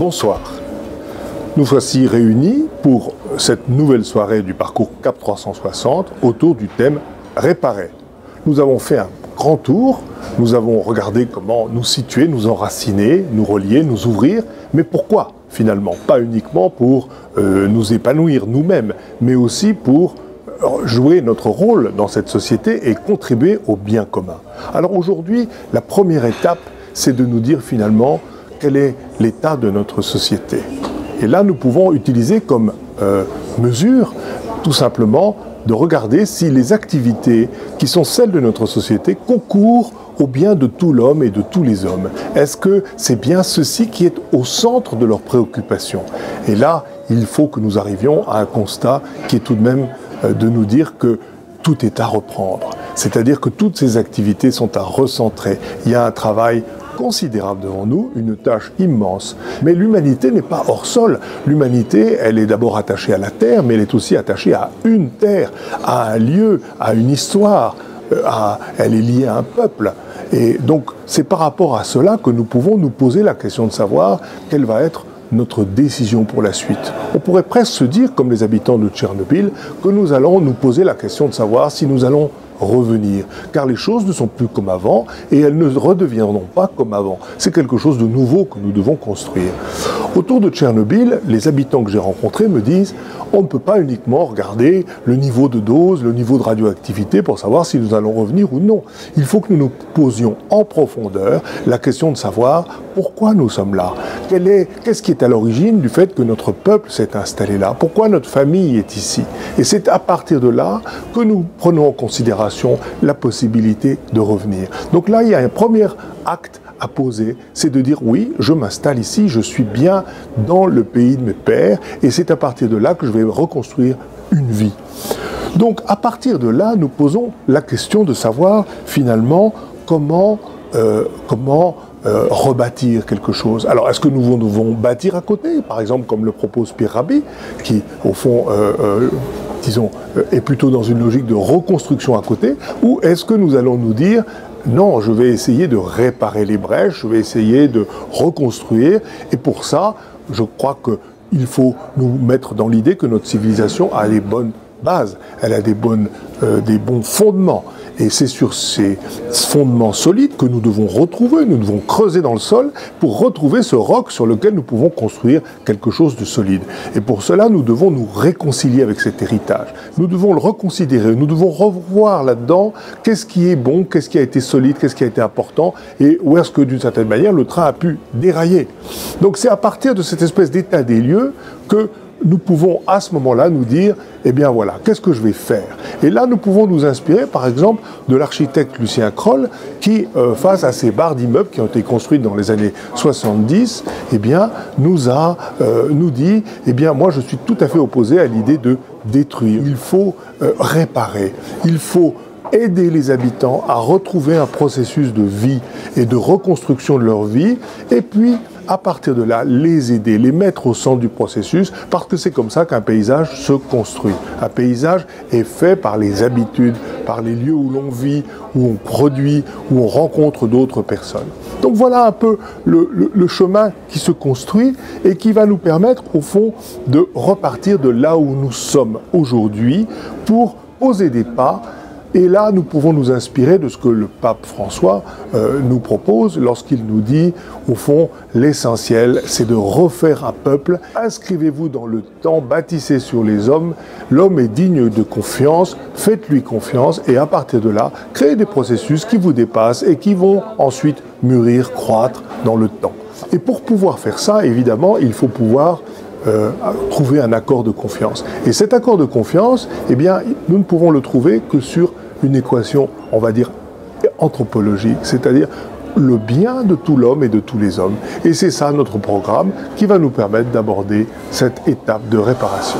Bonsoir. Nous voici réunis pour cette nouvelle soirée du parcours CAP 360 autour du thème Réparer. Nous avons fait un grand tour, nous avons regardé comment nous situer, nous enraciner, nous relier, nous ouvrir, mais pourquoi finalement? Pas uniquement pour nous épanouir nous-mêmes, mais aussi pour jouer notre rôle dans cette société et contribuer au bien commun. Alors aujourd'hui, la première étape, c'est de nous dire finalement quel est l'état de notre société. Et là, nous pouvons utiliser comme mesure, tout simplement, de regarder si les activités qui sont celles de notre société concourent au bien de tout l'homme et de tous les hommes. Est-ce que c'est bien ceci qui est au centre de leurs préoccupations? Et là, il faut que nous arrivions à un constat qui est tout de même de nous dire que tout est à reprendre. C'est-à-dire que toutes ces activités sont à recentrer. Il y a un travail considérable devant nous, une tâche immense. Mais l'humanité n'est pas hors sol. L'humanité, elle est d'abord attachée à la terre, mais elle est aussi attachée à une terre, à un lieu, à une histoire. Elle est liée à un peuple. Et donc, c'est par rapport à cela que nous pouvons nous poser la question de savoir quelle va être notre décision pour la suite. On pourrait presque se dire, comme les habitants de Tchernobyl, que nous allons nous poser la question de savoir si nous allons revenir. Car les choses ne sont plus comme avant et elles ne redeviendront pas comme avant. C'est quelque chose de nouveau que nous devons construire. Autour de Tchernobyl, les habitants que j'ai rencontrés me disent on ne peut pas uniquement regarder le niveau de dose, le niveau de radioactivité pour savoir si nous allons revenir ou non. Il faut que nous nous posions en profondeur la question de savoir pourquoi nous sommes là. Qu'est-ce qui est à l'origine du fait que notre peuple s'est installé là? Pourquoi notre famille est ici? Et c'est à partir de là que nous prenons en considération la possibilité de revenir. Donc là, il y a un premier acte à poser, c'est de dire oui, je m'installe ici, je suis bien dans le pays de mes pères, et c'est à partir de là que je vais reconstruire une vie. Donc à partir de là, nous posons la question de savoir finalement comment rebâtir quelque chose. Alors est-ce que nous devons bâtir à côté, par exemple comme le propose Pierre Rabhi, qui au fond disons, est plutôt dans une logique de reconstruction à côté, ou est-ce que nous allons nous dire non, je vais essayer de réparer les brèches, je vais essayer de reconstruire, et pour ça, je crois qu'il faut nous mettre dans l'idée que notre civilisation a les bonnes bases, elle a des bons fondements. Et c'est sur ces fondements solides que nous devons retrouver, nous devons creuser dans le sol pour retrouver ce roc sur lequel nous pouvons construire quelque chose de solide. Et pour cela, nous devons nous réconcilier avec cet héritage. Nous devons le reconsidérer, nous devons revoir là-dedans qu'est-ce qui est bon, qu'est-ce qui a été solide, qu'est-ce qui a été important, et où est-ce que, d'une certaine manière, le train a pu dérailler. Donc c'est à partir de cette espèce d'état des lieux que nous pouvons à ce moment-là nous dire, eh bien voilà, qu'est-ce que je vais faire? Et là, nous pouvons nous inspirer, par exemple, de l'architecte Lucien Kroll, qui, face à ces barres d'immeubles qui ont été construites dans les années 70, eh bien, nous dit, eh bien, moi, je suis tout à fait opposé à l'idée de détruire. Il faut réparer, il faut aider les habitants à retrouver un processus de vie et de reconstruction de leur vie, et puis, à partir de là, les aider, les mettre au centre du processus, parce que c'est comme ça qu'un paysage se construit. Un paysage est fait par les habitudes, par les lieux où l'on vit, où on produit, où on rencontre d'autres personnes. Donc voilà un peu le chemin qui se construit et qui va nous permettre, au fond, de repartir de là où nous sommes aujourd'hui pour poser des pas. Et là, nous pouvons nous inspirer de ce que le pape François nous propose lorsqu'il nous dit, au fond, l'essentiel, c'est de refaire un peuple. Inscrivez-vous dans le temps, bâtissez sur les hommes. L'homme est digne de confiance, faites-lui confiance. Et à partir de là, créez des processus qui vous dépassent et qui vont ensuite mûrir, croître dans le temps. Et pour pouvoir faire ça, évidemment, il faut pouvoir trouver un accord de confiance. Et cet accord de confiance, eh bien, nous ne pouvons le trouver que sur une équation, on va dire, anthropologique, c'est-à-dire le bien de tout l'homme et de tous les hommes. Et c'est ça notre programme qui va nous permettre d'aborder cette étape de réparation.